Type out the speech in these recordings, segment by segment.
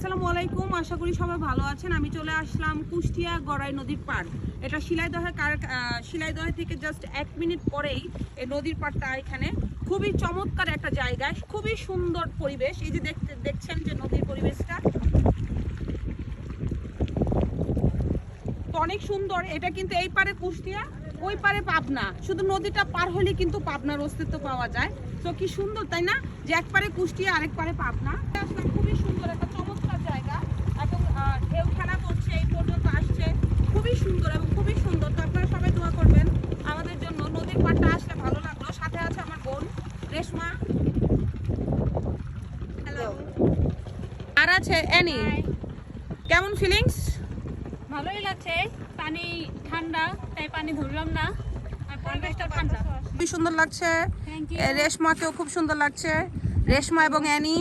আসসালামু আলাইকুম, আশা করি সবাই ভালো আছেন। আমি চলে আসলাম কুষ্টিয়া গড়াই নদীর পাড়। এটা শিলাইদহ থেকে জাস্ট 1 মিনিট পরেই এই নদীর পাড়টা। এখানে খুবই চমৎকার একটা জায়গা, খুবই সুন্দর পরিবেশ। এই যে দেখছেন যে নদীর পরিবেশটা তো অনেক সুন্দর। এটা কিন্তু এই পারে কুষ্টিয়া, ওই পারে পাবনা। শুধু নদীটা পার হলে কিন্তু পাবনার অস্তিত্ব পাওয়া যায়। তো কি সুন্দর, তাই না? যে এক পারে কুষ্টিয়া, আরেক পারে পাবনা। আসলে খুবই সুন্দর একটা চমৎকার জায়গা এবং ঢেউ খেলা করছে, এই পর্যন্ত আসছে। খুবই সুন্দর এবং খুবই সুন্দর। তো আপনারা সবাই দোয়া করবেন আমাদের জন্য। নদীর পাড়টা আসলে ভালো লাগলো। সাথে আছে আমার বোন রেশমা, হ্যালো, আর আছে অ্যানি। কেমন ফিলিংস? ভালোই লাগছে, পানি ঠান্ডা তাই পানি ধরলাম না, আর পরিবেশটা ঠান্ডা। খুবই সুন্দর লাগছে। রেশমাকেও খুব সুন্দর লাগছে, রেশমা এবং অ্যানি।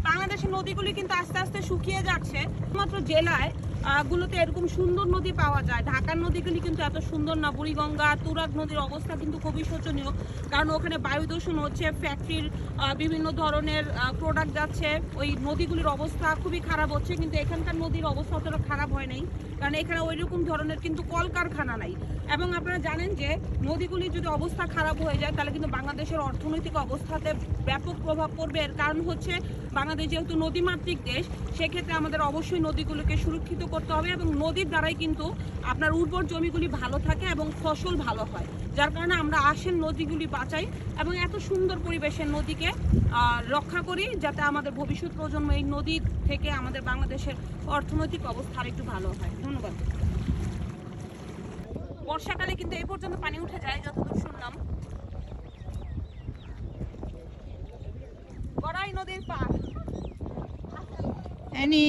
বাংলাদেশের নদীগুলি কিন্তু আস্তে আস্তে শুকিয়ে যাচ্ছে। মাত্র জেলায় গুলোতে এরকম সুন্দর নদী পাওয়া যায়। ঢাকার নদীগুলি কিন্তু এত সুন্দর না। বুড়িগঙ্গা, তুরাগ নদীর অবস্থা কিন্তু খুবই শোচনীয়, কারণ ওখানে বায়ু দূষণ হচ্ছে, ফ্যাক্টরির বিভিন্ন ধরনের প্রোডাক্ট যাচ্ছে। ওই নদীগুলির অবস্থা খুবই খারাপ হচ্ছে। কিন্তু এখানকার নদীর অবস্থা অতটা খারাপ হয় নাই, কারণ এখানে ওই রকম ধরনের কিন্তু কলকারখানা নাই। এবং আপনারা জানেন যে নদীগুলি যদি অবস্থা খারাপ হয়ে যায় তাহলে কিন্তু বাংলাদেশের অর্থনৈতিক অবস্থাতে ব্যাপক প্রভাব পড়বে। এর কারণ হচ্ছে বাংলাদেশ যেহেতু নদীমাতৃক দেশ, সেক্ষেত্রে আমাদের অবশ্যই নদীগুলোকে সুরক্ষিত করতে হবে। এবং নদীর দ্বারাই কিন্তু আপনার উর্বর জমিগুলি ভালো থাকে এবং ফসল ভালো হয়। যার কারণে আমরা আসেন নদীগুলি বাঁচাই এবং এত সুন্দর পরিবেশের নদীকে রক্ষা করি, যাতে আমাদের ভবিষ্যৎ প্রজন্ম এই নদী থেকে আমাদের বাংলাদেশের অর্থনৈতিক অবস্থা আরেকটু ভালো হয়। ধন্যবাদ। বর্ষাকালে কিন্তু এই পর্যন্ত পানি উঠে যায় যতদূর শুনলাম। গড়াই নদীর পাড়। অ্যানি